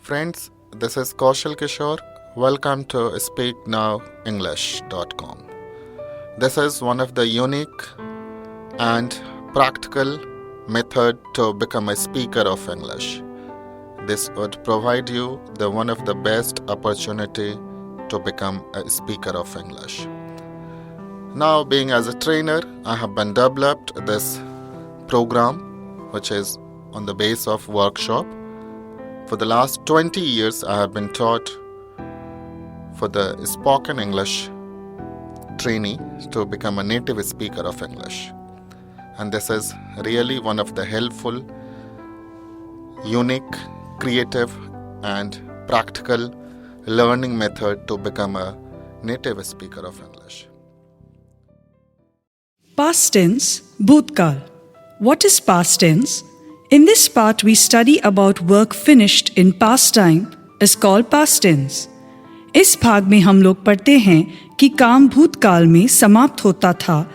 Friends, this is Kaushal Kishor. Welcome to SpeakNowEnglish.com. This is one of the unique and practical method to become a speaker of English. This would provide you one of the best opportunity to become a speaker of English. Now, being as a trainer, I have been developed this program which is on the base of workshop. For the last 20 years, I have been taught for the spoken English trainee to become a native speaker of English. And this is really one of the helpful, unique, creative and practical learning method to become a native speaker of English. Past tense, Bhutkal. What is past tense? In this part, we study about work finished in past time is called past tense. इस भाग में हम लोग पढ़ते हैं कि काम भूतकाल में समाप्त होता था,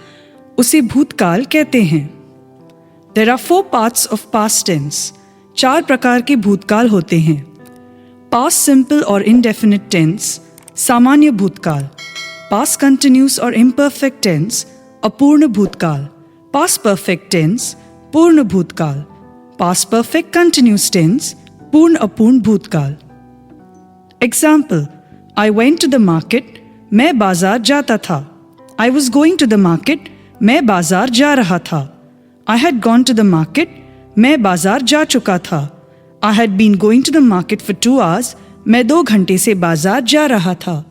उसे भूतकाल कहते हैं. There are 4 parts of past tense. 4 प्रकार के भूतकाल होते हैं. Past simple और indefinite tense, सामान्य भूतकाल. Past continuous और imperfect tense, अपूर्ण भूतकाल. Past perfect tense, पूर्ण भूतकाल. Past perfect continuous tense, पूर्ण अपूर्ण भूतकाल. Example: I went to the market, मैं बाजार जाता था. I was going to the market, मैं बाजार जा रहा था. I had gone to the market, मैं बाजार जा चुका था. I had been going to the market for 2 hours, मैं 2 घंटे से बाजार जा रहा था.